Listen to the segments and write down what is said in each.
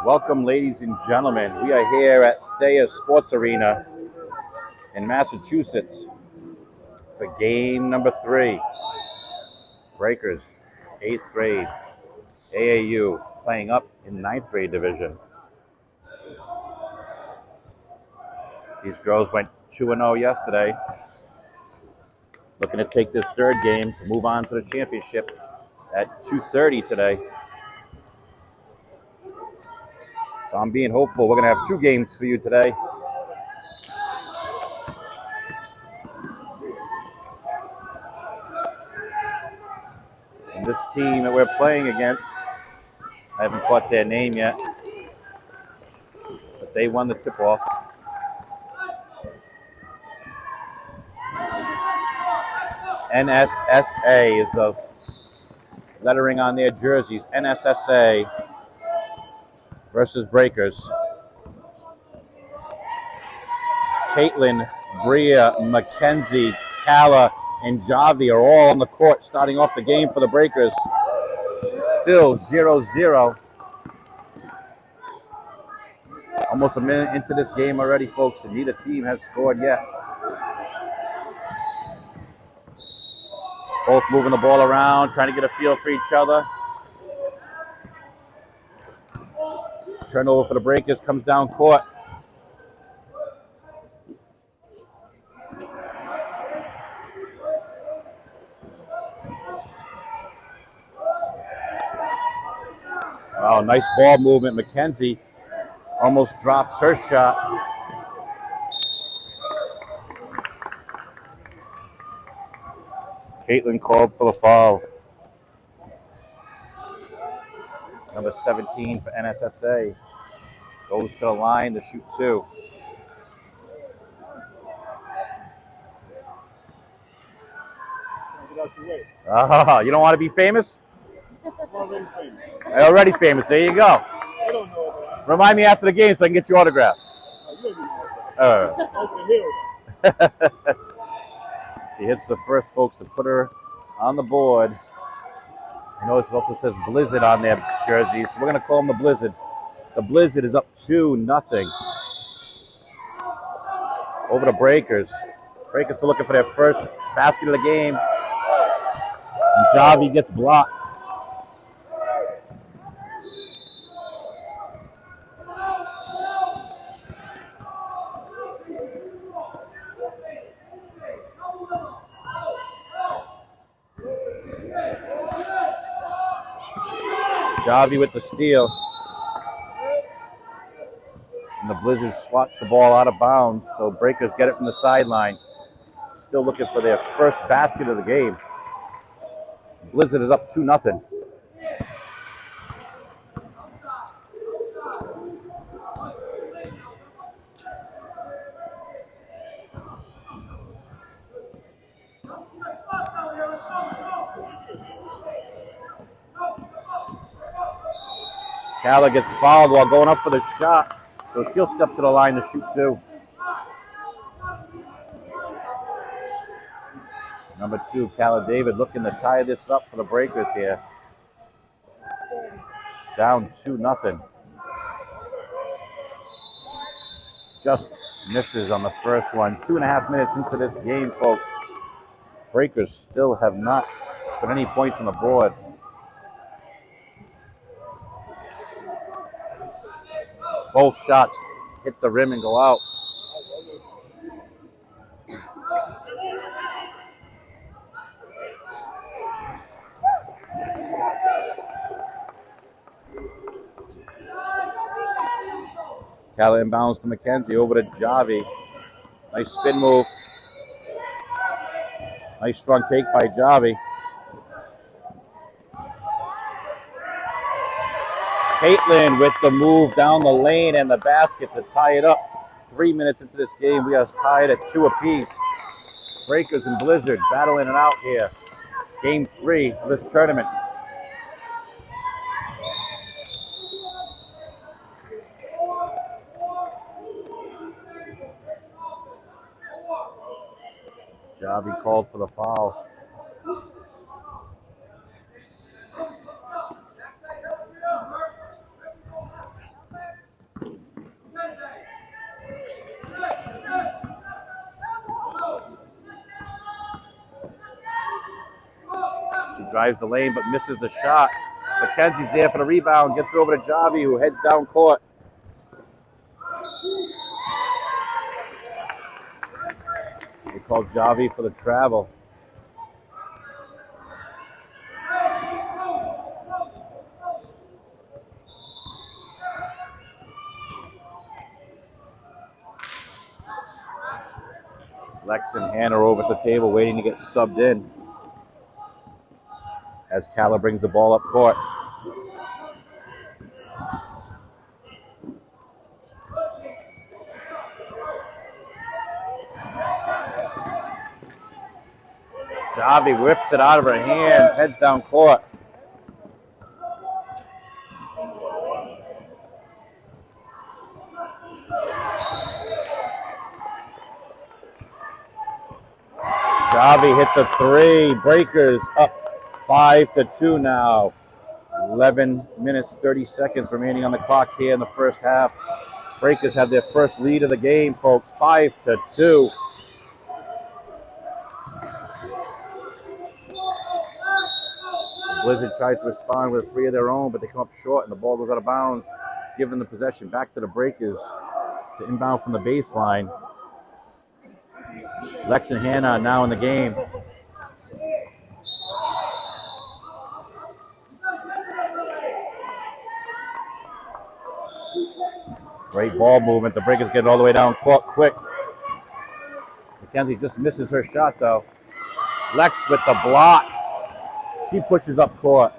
Welcome, ladies and gentlemen. We are here at Thayer Sports Arena in Massachusetts for game number 3. Breakers, 8th grade, AAU, playing up in 9th grade division. These girls went 2-0 yesterday, looking to take this third game to move on to the championship at 2:30 today. So I'm being hopeful. We're going to have 2 games for you today. And this team that we're playing against, I haven't caught their name yet, but they won the tip-off. NSSA is the lettering on their jerseys. NSSA versus Breakers. Caitlin, Bria, Mackenzie, Kala, and Javi are all on the court starting off the game for the Breakers. Still 0-0. Almost a minute into this game already, folks, and neither team has scored yet. Both moving the ball around, trying to get a feel for each other. Turnover for the Breakers, comes down court. Wow, nice ball movement. Mackenzie almost drops her shot. Caitlin called for the foul. Number 17 for NSSA goes to the line to shoot 2. You don't want to be famous? I'm already famous. Already famous. There you go. I don't know that. Remind me after the game so I can get your autograph. You don't know that. Open hill. She hits the first, folks, to put her on the board. I notice it also says Blizzard on their jerseys, so we're going to call them the Blizzard. The Blizzard is up 2-0 over the Breakers. Breakers still looking for their first basket of the game. And Javi gets blocked. Javi with the steal. And the Blizzard swats the ball out of bounds, so Breakers get it from the sideline. Still looking for their first basket of the game. Blizzard is up 2-0. Kala gets fouled while going up for the shot, so she'll step to the line to shoot 2. Number 2, Kala David, looking to tie this up for the Breakers here. Down 2-0. Just misses on the first one. 2.5 minutes into this game, folks. Breakers still have not put any points on the board. Both shots hit the rim and go out. Kala inbounds to Mackenzie, over to Javi. Nice spin move. Nice strong take by Javi. Caitlin with the move down the lane and the basket to tie it up. 3 minutes into this game, we are tied at 2 apiece. Breakers and Blizzard battling it out here. Game 3 of this tournament. Javi called for the foul. Drives the lane but misses the shot. McKenzie's there for the rebound. Gets it over to Javi, who heads down court. They call Javi for the travel. Lex and Hannah are over at the table waiting to get subbed in as Calla brings the ball up court. Javi whips it out of her hands, heads down court. Javi hits a three. Breakers up 5-2 now. 11 minutes, 30 seconds remaining on the clock here in the first half. Breakers have their first lead of the game, folks, 5-2. Blizzard tries to respond with 3 of their own, but they come up short and the ball goes out of bounds, giving the possession back to the Breakers to inbound from the baseline. Lex and Hannah are now in the game. Great ball movement. The Breakers get all the way down court quick. McKenzie just misses her shot, though. Lex with the block. She pushes up court.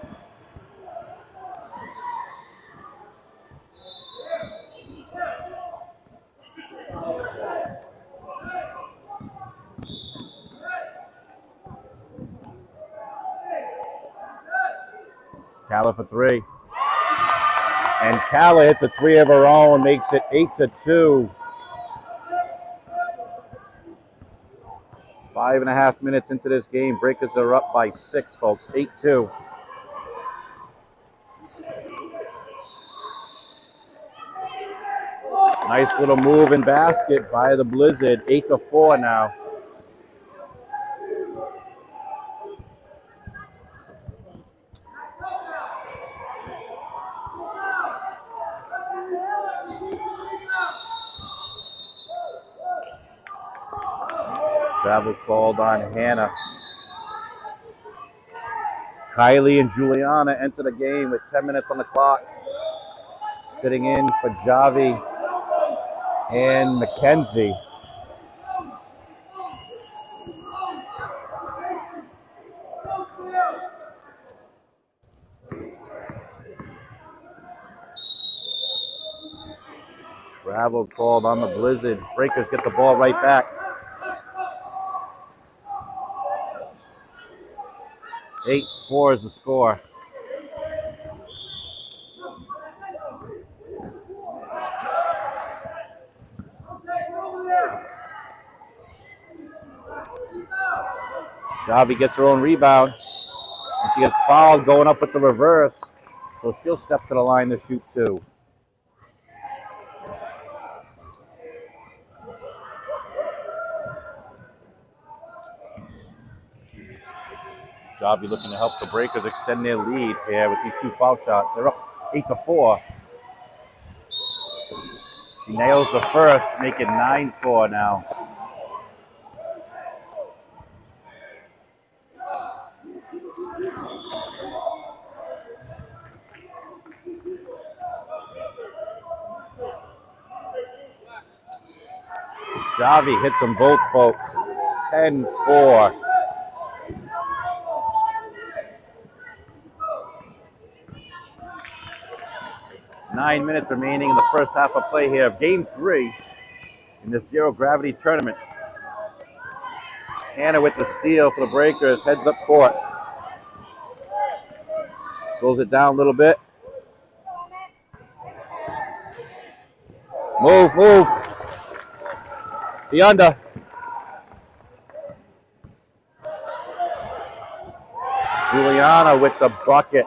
Calla for 3. And Calla hits a 3 of her own, makes it 8-2. 5.5 minutes into this game. Breakers are up by 6, folks. 8-2. Nice little move and basket by the Blizzard. 8-4 now. Travel called on Hannah. Kylie and Juliana enter the game with 10 minutes on the clock. Sitting in for Javi and McKenzie. Travel called on the Blizzard. Breakers get the ball right back. 8-4 is the score. Javi gets her own rebound, and she gets fouled going up with the reverse, so she'll step to the line to shoot 2. Javi looking to help the Breakers extend their lead here with these 2 foul shots. They're up 8-4. She nails the first, making 9-4 now. Javi hits them both, folks. 10-4. Nine minutes remaining in the first half of play here of Game 3 in the Zero Gravity Tournament. Hannah with the steal for the Breakers, heads up court. Slows it down a little bit. Move. The under. Juliana with the bucket.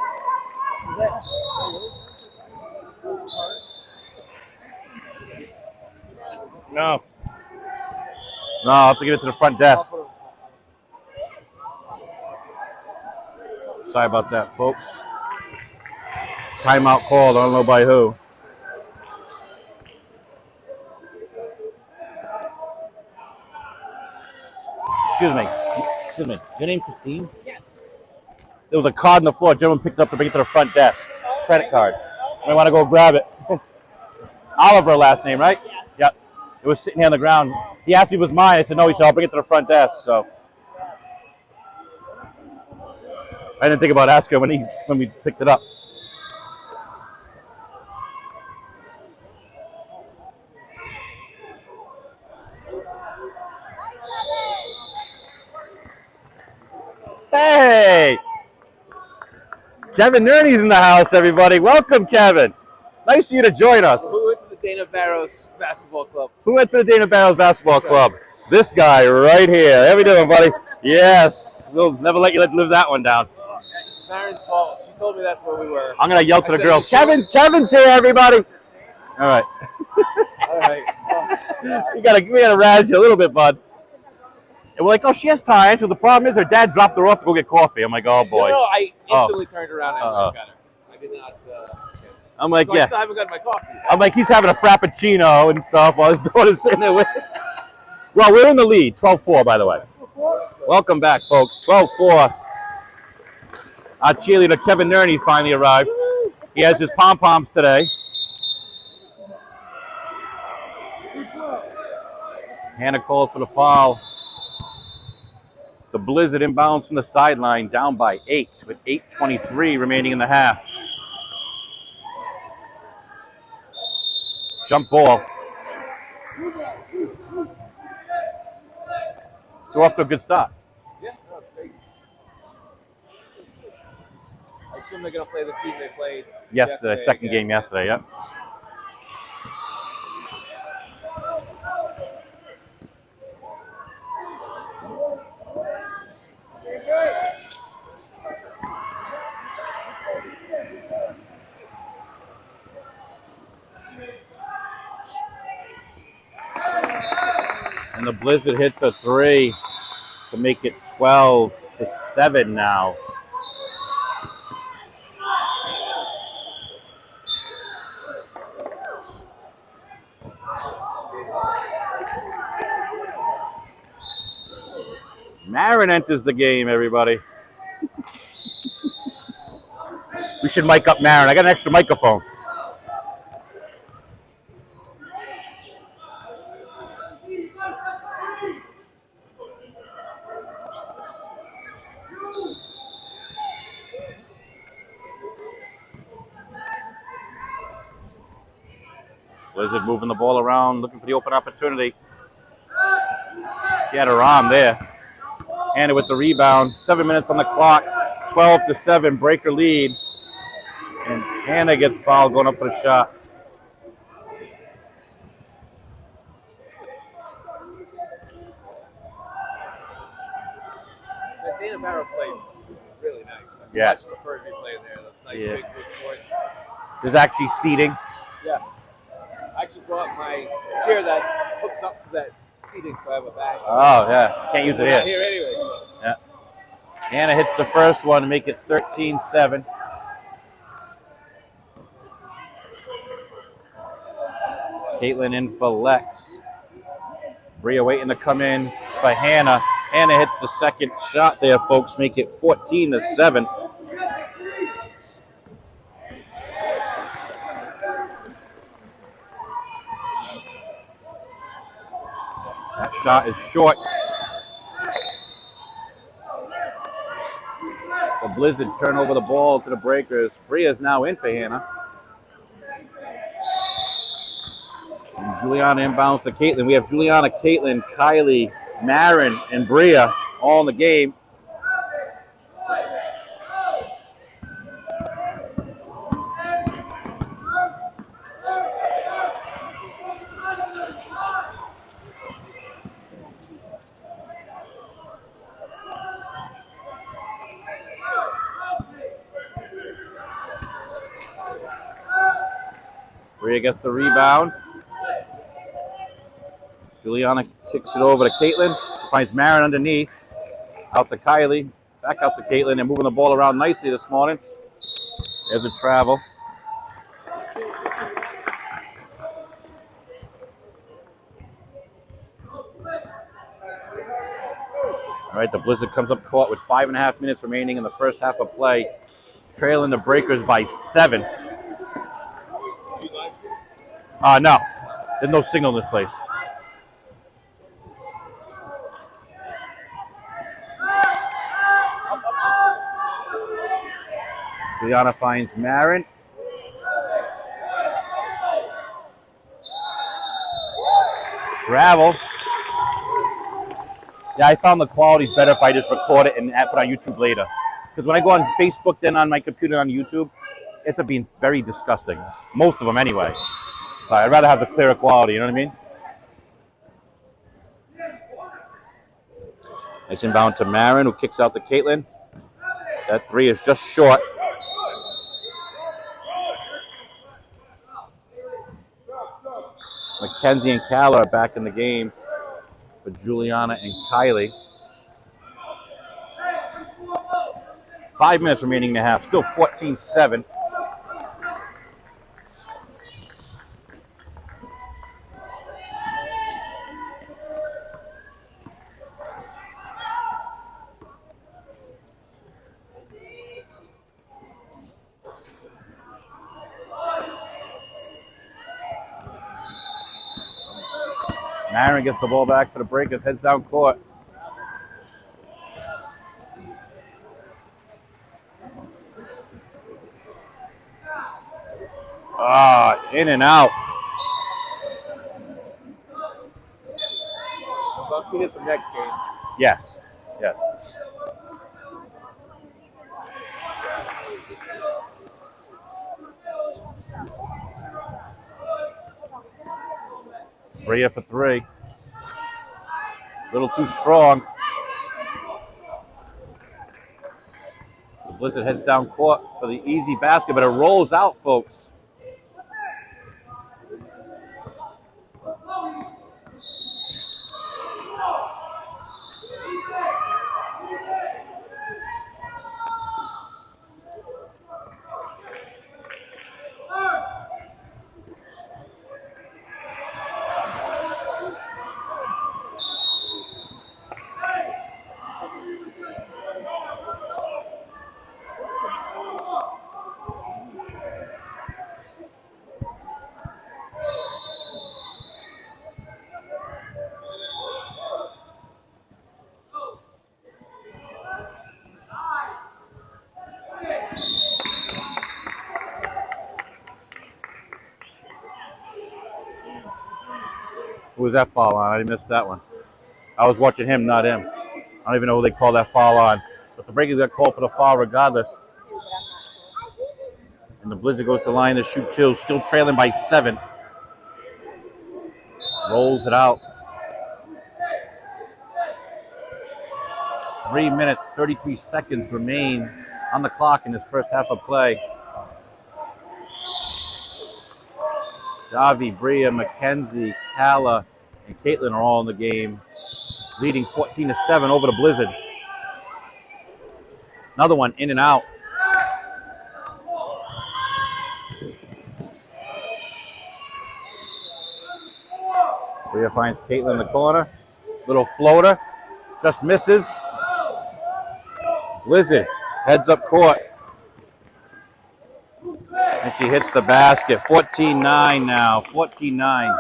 No, I'll have to give it to the front desk. Sorry about that, folks. Timeout called. I don't know by who. Excuse me. Excuse me. Your name Christine? Yes. There was a card on the floor. A gentleman picked it up to bring it to the front desk. Credit card. I want to go grab it. Oliver, last name, right? Yeah. Yep. It was sitting here on the ground. He asked me if it was mine. I said, no, he said, I'll bring it to the front desk. So I didn't think about asking when we picked it up. Hey! Kevin Nerney's in the house, everybody. Welcome, Kevin. Nice of you to join us. Who went to the Dana Barrows Basketball Club? Who went to the Dana Barrows Basketball Club? This guy right here. How we doing, buddy? Yes. We'll never let you live that one down. It's Marin's fault. She told me that's where we were. I'm going to yell to the said, girls. "Sure." Kevin's here, everybody. All right. All right. we gotta razz you a little bit, bud. And we're like, oh, she has time. So the problem is her dad dropped her off to go get coffee. I'm like, oh, boy. No, I instantly turned around and got her. I did not. I'm like, So yeah. I still haven't gotten my coffee. I'm like, he's having a frappuccino and stuff while his daughter's sitting there with. Well, we're in the lead, 12-4, by the way. Welcome back, folks. 12-4. Our cheerleader, Kevin Nerney, finally arrived. He has his pom-poms today. Hannah called for the foul. The Blizzard inbounds from the sideline, down by 8, with 8:23 remaining in the half. Jump ball. It's off to a good start. Yeah, no, it's great. I assume they're going to play the team they played Yesterday, second again. game yesterday, yep. And the Blizzard hits a 3 to make it 12-7 now. Marin enters the game, everybody. We should mic up Marin. I got an extra microphone. Blizzard moving the ball around, looking for the open opportunity. She had her arm there. Hannah with the rebound. 7 minutes on the clock. 12-7, Breaker lead. And Hannah gets fouled going up for the shot. The Dana Barrows place is really nice. Yes. I prefer to be playing there. That's nice, Yeah. big court. There's actually seating. Yeah. I actually brought my chair that hooks up to that seating, so I have a bag. Oh, yeah. Can't use it We're not here. here anyway. So. Yeah. Hannah hits the first one to make it 13-7. Caitlin in for Lex. Bria waiting to come in for Hannah. Hannah hits the second shot there, folks. Make it 14-7. That shot is short. The Blizzard turn over the ball to the Breakers. Bria's now in for Hannah. And Juliana inbounds to Caitlin. We have Juliana, Caitlin, Kylie, Marin, and Bria all in the game. Bria gets the rebound. Juliana kicks it over to Caitlin. Finds Marin underneath. Out to Kylie. Back out to Caitlin. They're moving the ball around nicely this morning. There's a travel. All right, the Blizzard comes up court with 5.5 minutes remaining in the first half of play, trailing the Breakers by 7. No, there's no signal in this place. Juliana finds Marin. Travel. Yeah, I found the quality's better if I just record it and put it on YouTube later. Because when I go on Facebook, then on my computer on YouTube, it's being very disgusting. Most of them anyway. So I'd rather have the clearer quality, you know what I mean? Nice inbound to Marin, who kicks out to Caitlin. That 3 is just short. Mackenzie and Calla are back in the game for Juliana and Kylie. 5 minutes remaining in the half. Still 14-7. Marin gets the ball back for the Breakers, heads down court. In and out. Well, see this from next game. Yes. Bria for 3. A little too strong. The Blizzard heads down court for the easy basket, but it rolls out, folks. Who was that foul on? I missed that one. I was watching him, not him. I don't even know who they call that foul on. But the Breakers got called for the foul regardless. And the Blizzard goes to the line to shoot 2, still trailing by 7. Rolls it out. 3 minutes, 33 seconds remain on the clock in this first half of play. Javi, Bria, Mackenzie, Calla, and Caitlin are all in the game, leading 14-7 over the Blizzard. Another one in and out. Bria finds Caitlin in the corner. Little floater. Just misses. Blizzard heads up court. And she hits the basket. 14-9 now. 14-9.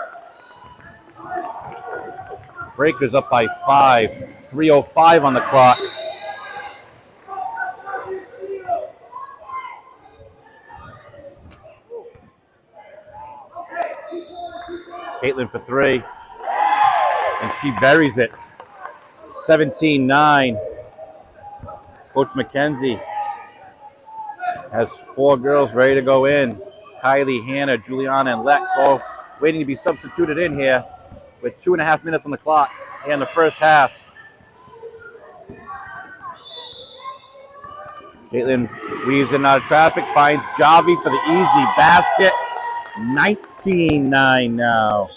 Breakers up by 5. 3:05 on the clock. Caitlin for 3. And she buries it. 17-9. Coach Mackenzie has 4 girls ready to go in. Kylie, Hannah, Juliana, and Lex all waiting to be substituted in here with 2.5 minutes on the clock in the first half. Caitlin weaves in and out of traffic, finds Javi for the easy basket. 19-9 now.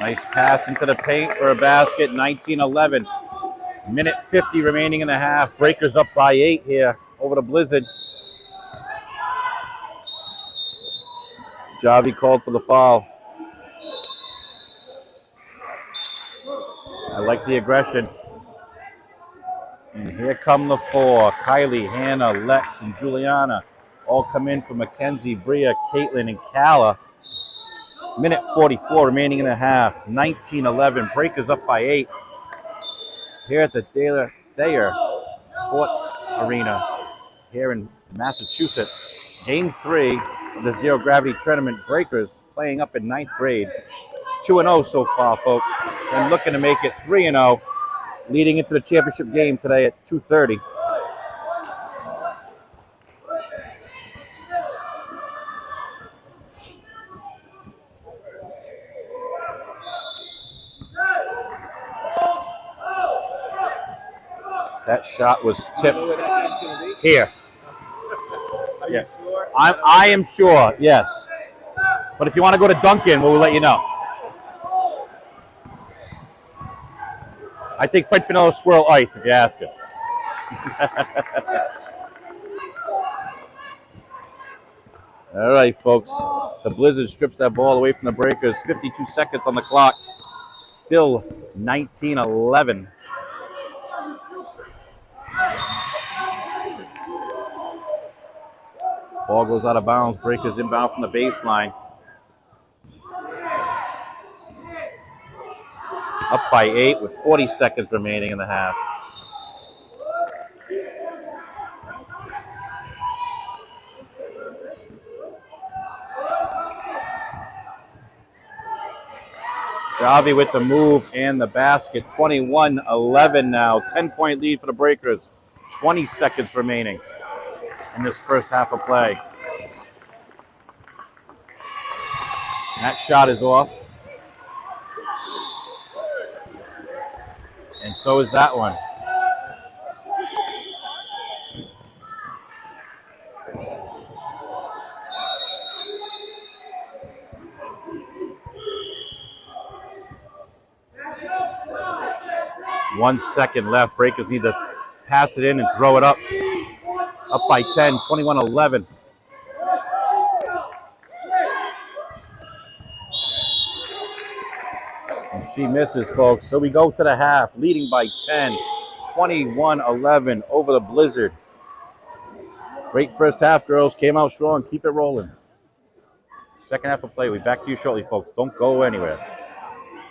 Nice pass into the paint for a basket, 19-11. Minute 50 remaining in the half. Breakers up by 8 here over the Blizzard. Javi called for the foul. I like the aggression. And here come the four. Kylie, Hannah, Lex, and Juliana all come in for Mackenzie, Bria, Caitlin, and Kala. Minute 44 remaining in the half. 19-11. Breakers up by 8. Here at the Thayer Sports Arena here in Massachusetts. Game 3 of the Zero Gravity Tournament. Breakers playing up in 9th grade. 2-0 so far, folks. And looking to make it 3-0, leading into the championship game today at 2:30. That shot was tipped Where that game's gonna be? here. Are you Yeah. sure? I am sure, yes. But if you want to go to Duncan, we'll let you know. I think French vanilla swirl ice, if you ask it. All right, folks. The Blizzard strips that ball away from the Breakers. 52 seconds on the clock. Still 19-11. Ball goes out of bounds. Breakers inbound from the baseline. Up by 8 with 40 seconds remaining in the half. Javi with the move and the basket. 21-11 now. 10-point lead for the Breakers. 20 seconds remaining in this first half of play. And that shot is off. And so is that one. One second left. Breakers need to pass it in and throw it up. Up by 10, 21-11. And she misses, folks. So we go to the half, leading by 10, 21-11 over the Blizzard. Great first half, girls. Came out strong. Keep it rolling. Second half of play. We'll be back to you shortly, folks. Don't go anywhere.